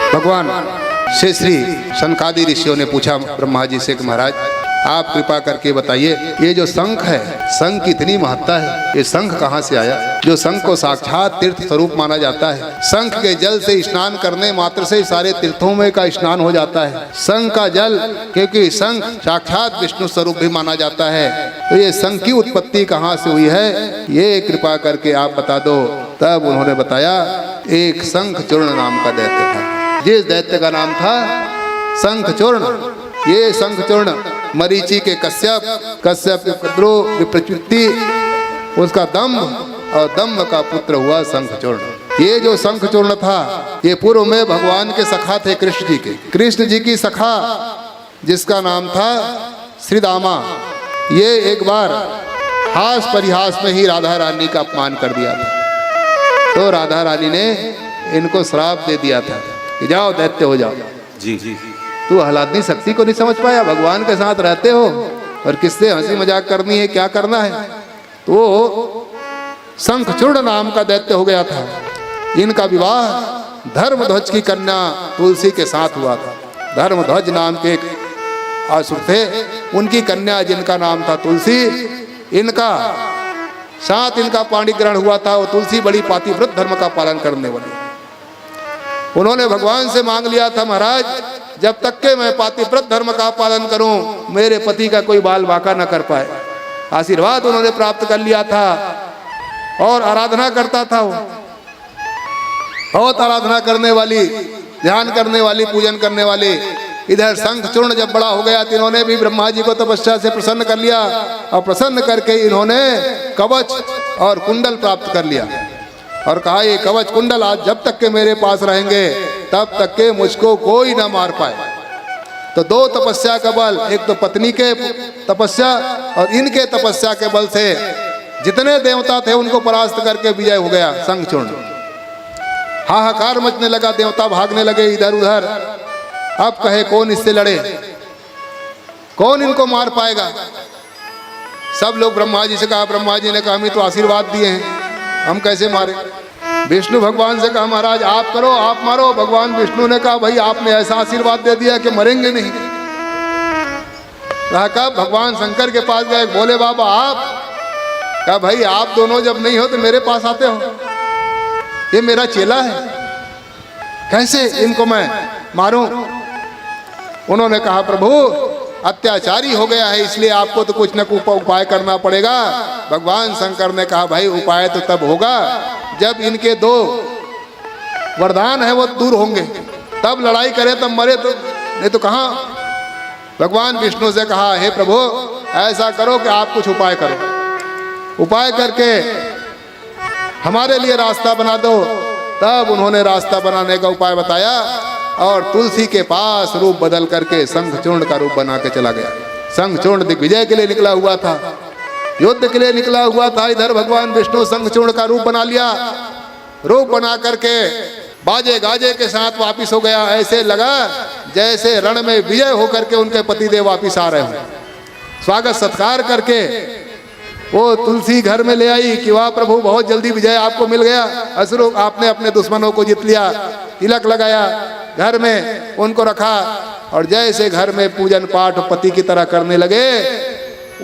भगवान श्री सनकादि ऋषियों ने पूछा ब्रह्मा जी से कि महाराज आप कृपा करके बताइए, ये जो शंख है, शंख की इतनी महत्ता है, ये शंख कहाँ से आया? जो शंख को साक्षात तीर्थ स्वरूप माना जाता है, शंख के जल से स्नान करने मात्र से सारे तीर्थों में का स्नान हो जाता है। शंख का जल, क्योंकि शंख साक्षात विष्णु स्वरूप भी माना जाता है, तो ये शंख की उत्पत्ति कहाँ से हुई है, ये कृपा करके आप बता दो। तब उन्होंने बताया, एक शंखचूर्ण नाम का दैत्य था, जिस दैत्य का नाम था शंखचूर्ण। ये शंखचूर्ण मरीचि के कश्यप के पुत्रो विप्रचित्ति, उसका दंभ और दंभ का पुत्र हुआ शंखचूर्ण। ये जो शंखचूर्ण था, ये पूर्व में भगवान के सखा थे कृष्ण जी के। कृष्ण जी की सखा जिसका नाम था श्रीदामा, ये एक बार हास परिहास में ही राधा रानी का अपमान कर दिया था। तो राधा रानी ने इनको श्राप दे दिया था कि जाओ दैत्य हो जाओ। जी तू आह्लादनी शक्ति को नहीं समझ पाया, भगवान के साथ रहते हो और किससे हंसी मजाक करनी है, क्या करना है। तो शंखचूर्ण नाम का दैत्य हो गया था। इनका विवाह धर्मध्वज की कन्या तुलसी के साथ हुआ था। धर्मध्वज नाम के एक असुर थे, उनकी कन्या जिनका नाम था तुलसी, इनका साथ इनका पाणी ग्रहण हुआ था। वो तुलसी बड़ी पातिव्रत धर्म का पालन करने वाली। उन्होंने भगवान से मांग लिया था, महाराज जब तक के मैं पातिव्रत धर्म का पालन करूं, मेरे पति का कोई बाल वाका न कर पाए। आशीर्वाद उन्होंने प्राप्त कर लिया था और आराधना करता था। वो बहुत आराधना करने वाली, ध्यान करने वाली, पूजन करने वाली। इधर शंखचूर्ण जब बड़ा हो गया तो इन्होंने भी ब्रह्मा जी को तपस्या से प्रसन्न कर लिया और प्रसन्न करके इन्होंने कवच और कुंडल प्राप्त कर लिया और कहा, ये कवच कुंडल आज जब तक के मेरे पास रहेंगे तब तक के मुझको कोई ना मार पाए। तो दो तपस्या का बल, एक तो पत्नी के तपस्या और इनके तपस्या के बल से जितने देवता थे उनको परास्त करके विजय हो गया शंखचूर्ण। हाहाकार मचने लगा, देवता भागने लगे इधर उधर। अब कहे कौन इससे लड़े, कौन इनको मार पाएगा। सब लोग ब्रह्मा जी से कहा, ब्रह्मा जी ने कहा हमें तो आशीर्वाद दिए हैं, हम कैसे मारे। विष्णु भगवान से कहा, महाराज आप करो, आप मारो। भगवान विष्णु ने कहा, भाई आपने ऐसा आशीर्वाद दे दिया कि मरेंगे नहीं। कहा भगवान शंकर के पास गए, बोले बाबा आप। कहा भाई आप दोनों जब नहीं हो तो मेरे पास आते हो, ये मेरा चेला है, कैसे इनको मैं मारूं। उन्होंने कहा प्रभु अत्याचारी हो गया है, इसलिए आपको तो कुछ न कुछ उपाय करना पड़ेगा। भगवान शंकर ने कहा, भाई उपाय तो तब होगा जब इनके दो वरदान है वो दूर होंगे, तब लड़ाई करें, तब मरे तो, नहीं तो कहाँ। भगवान विष्णु से कहा, हे प्रभु ऐसा करो कि आप कुछ उपाय करो, उपाय करके हमारे लिए रास्ता बना दो। तब उन्होंने रास्ता बनाने का उपाय बताया और तुलसी के पास रूप बदल करके शंखचूर्ण का रूप बना के चला गया। शंखचूर्ण दिग्विजय के लिए निकला हुआ था, युद्ध के लिए निकला हुआ था। इधर भगवान विष्णु शंखचूर्ण का रूप बना लिया, रूप बना करके बाजे गाजे के साथ वापिस हो गया। ऐसे लगा जैसे रण में विजय होकर के उनके पतिदेव वापिस आ रहे हो। स्वागत सत्कार करके वो तुलसी घर में ले आई कि वाह प्रभु बहुत जल्दी विजय आपको मिल गया, असुरों आपने अपने दुश्मनों को जीत लिया। तिलक लगाया, घर में उनको रखा और जैसे घर में पूजन पाठ पति की तरह करने लगे,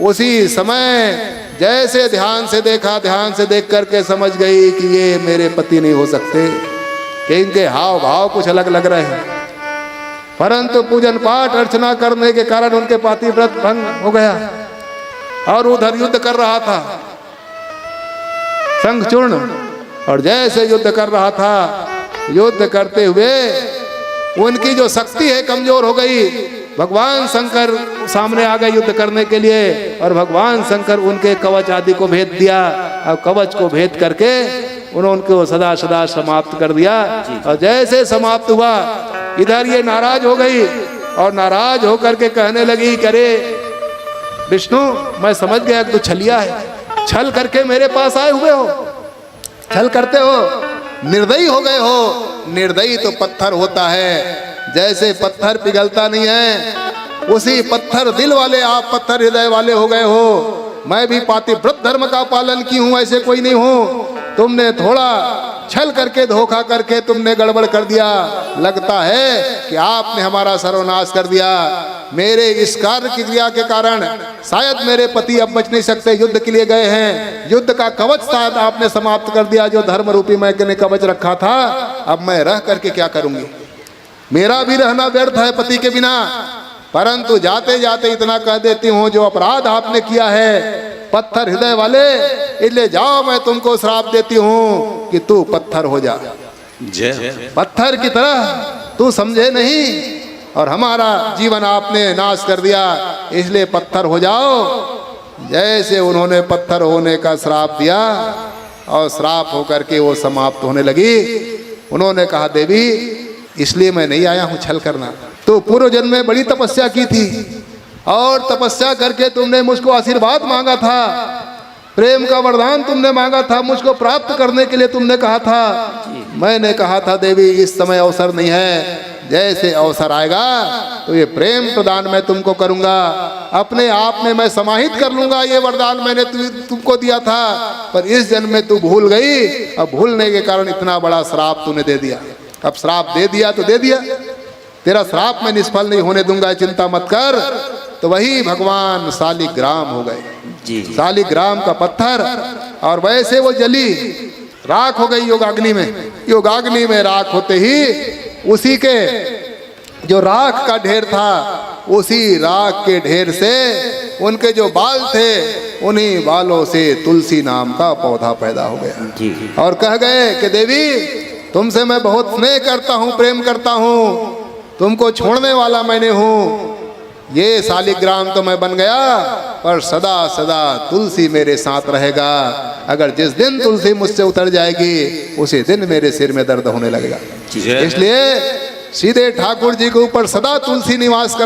उसी समय जैसे ध्यान से देखा, ध्यान से देख करके समझ गई कि ये मेरे पति नहीं हो सकते, कि इनके हाव भाव कुछ अलग लग रहे हैं। परंतु पूजन पाठ अर्चना करने के कारण उनके पातिव्रत भंग हो गया और उधर युद्ध कर रहा था शंखचूर्ण। और जैसे युद्ध कर रहा था, युद्ध करते हुए उनकी जो शक्ति है कमजोर हो गई। भगवान शंकर सामने आ गए युद्ध करने के लिए और भगवान शंकर उनके कवच आदि को भेद दिया और कवच को भेद करके उन्होंने उनको सदा सदा समाप्त कर दिया। और जैसे समाप्त हुआ, इधर ये नाराज हो गई और नाराज होकर के कहने लगी, करे विष्णु मैं समझ गया कि तू छलिया है, छल करके मेरे पास आए हुए हो, छल करते हो, निर्दयी हो गए हो। निर्दयी तो पत्थर होता है, जैसे पत्थर पिघलता नहीं है उसी पत्थर दिल वाले आप पत्थर हृदय वाले हो गए हो। मैं भी पातिव्रत धर्म का पालन की हूँ, ऐसे कोई नहीं हूँ। तुमने थोड़ा छल करके धोखा करके तुमने गड़बड़ कर दिया। लगता है कि आपने हमारा सर्वनाश कर दिया। मेरे इस कार्य की क्रिया के कारण शायद मेरे पति अब बच नहीं सकते, युद्ध के लिए गए हैं। युद्ध का कवच शायद आपने समाप्त कर दिया, जो धर्म रूपी मैंने कवच रखा था। अब मैं रह करके क्या करूंगी? मेरा भी रहना व्यर्थ है पति के बिना। परंतु जाते जाते इतना कह देती हूँ, जो अपराध आपने किया है पत्थर हृदय वाले, इसलिए जाओ, मैं तुमको श्राप देती हूँ कि तू पत्थर हो जा। पत्थर की तरह तू समझे नहीं, और हमारा जीवन आपने नाश कर दिया, इसलिए पत्थर हो जाओ। जैसे उन्होंने पत्थर होने का श्राप दिया और श्राप होकर के वो समाप्त होने लगी। उन्होंने कहा, देवी इसलिए मैं नहीं आया हूँ छल करना। तो पूर्व जन्म में बड़ी तपस्या की थी और तपस्या करके तुमने मुझको आशीर्वाद मांगा था, प्रेम का वरदान तुमने मांगा था, मुझको प्राप्त करने के लिए तुमने कहा था। मैंने कहा था देवी इस समय अवसर नहीं है, जैसे अवसर आएगा तो ये प्रेम प्रदान मैं तुमको करूंगा, अपने आप में मैं समाहित कर लूंगा। ये वरदान मैंने तुमको दिया था, पर इस जन्म में तू भूल गई। अब भूलने के कारण इतना बड़ा श्राप तूने दे दिया। अब श्राप दे दिया तो दे दिया, तेरा श्राप मैं निष्फल नहीं होने दूंगा, चिंता मत कर। तो वही भगवान शालिग्राम हो गए, शालिग्राम का पत्थर, और वैसे वो जली राख हो गई योगाग्नि में। योगाग्नि में राख होते ही उसी के जो राख का ढेर था, उसी राख के ढेर से उनके जो बाल थे, उन्हीं बालों से तुलसी नाम का पौधा पैदा हो गया। और कह गए कि देवी तुमसे मैं बहुत स्नेह करता हूँ, प्रेम करता हूँ, तुमको छोड़ने वाला मैंने हूँ। ये शालिग्राम तो मैं बन गया, पर सदा सदा तुलसी मेरे साथ रहेगा। अगर जिस दिन तुलसी मुझसे उतर जाएगी, उसी दिन मेरे सिर में दर्द होने लगेगा। इसलिए सीधे ठाकुर जी के ऊपर सदा तुलसी निवास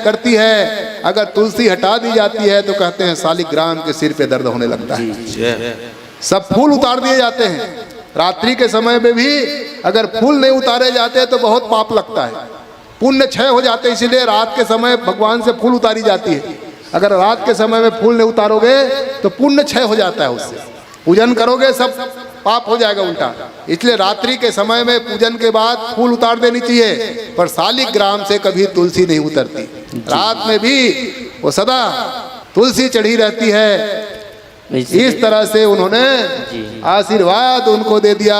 करती है। अगर तुलसी हटा दी जाती है तो कहते हैं शालिग्राम के सिर पे दर्द होने लगता है। सब फूल उतार दिए जाते हैं। रात्रि के समय में भी अगर फूल नहीं उतारे जाते तो बहुत पाप लगता है, पुण्य क्षय हो जाते। इसीलिए रात के समय भगवान से फूल उतारी जाती है। अगर रात के समय में फूल नहीं उतारोगे तो पुण्य क्षय हो जाता है, उससे पूजन करोगे सब पाप हो जाएगा उल्टा। इसलिए रात्रि के समय में पूजन के बाद फूल उतार देनी चाहिए, पर शालिग्राम से कभी तुलसी नहीं उतरती। रात में भी वो सदा तुलसी चढ़ी रहती है। इस तरह से उन्होंने आशीर्वाद उनको दे दिया,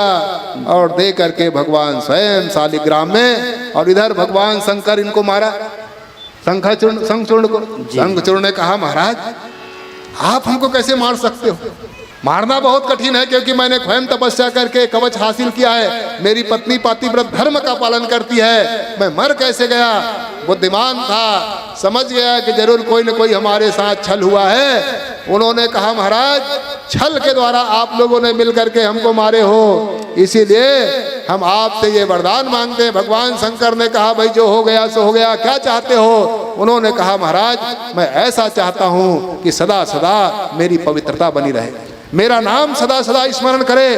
और दे करके भगवान स्वयं शालिग्राम में, और इधर भगवान शंकर इनको मारा, शंखचूर्ण को। शंखचूर्ण ने कहा, महाराज आप हमको कैसे मार सकते हो? मारना बहुत कठिन है, क्योंकि मैंने स्वयं तपस्या करके कवच हासिल किया है। मेरी पत्नी पातिव्रत धर्म का पालन करती है, मैं मर कैसे गया? बुद्धिमान था, समझ गया कि जरूर कोई न कोई हमारे साथ छल हुआ है। उन्होंने कहा, महाराज छल के द्वारा आप लोगों ने मिलकर के हमको मारे हो, इसीलिए हम आपसे ये वरदान मांगते हैं। भगवान शंकर ने कहा, भाई जो हो गया सो हो गया, क्या चाहते हो? उन्होंने कहा, महाराज मैं ऐसा चाहता हूँ कि सदा सदा मेरी पवित्रता बनी रहे, मेरा नाम सदा सदा स्मरण करे।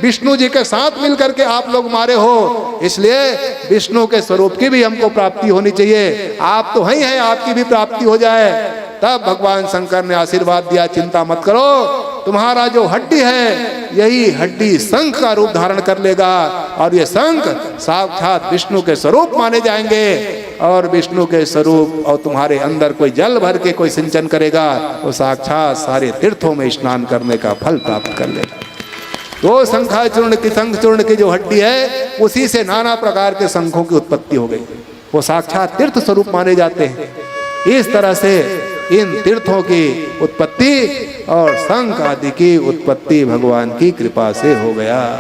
विष्णु जी के साथ मिलकर के आप लोग मारे हो, इसलिए विष्णु के स्वरूप की भी हमको प्राप्ति होनी चाहिए। आप तो ही हैं, आपकी भी प्राप्ति हो जाए। तब भगवान शंकर ने आशीर्वाद दिया, चिंता मत करो, तुम्हारा जो हड्डी है यही हड्डी शंख का रूप धारण कर लेगा, और ये शंख साक्षात विष्णु के स्वरूप माने जाएंगे। और विष्णु के स्वरूप और तुम्हारे अंदर कोई जल भर के कोई सिंचन करेगा, वो साक्षात सारे तीर्थों में स्नान करने का फल प्राप्त कर लेगा। तो शंखचूर्ण की जो हड्डी है, उसी से नाना प्रकार के शंखों की उत्पत्ति हो गई। वो साक्षात तीर्थ स्वरूप माने जाते हैं। इस तरह से इन तीर्थों की उत्पत्ति और शंख आदि की उत्पत्ति भगवान की कृपा से हो गया।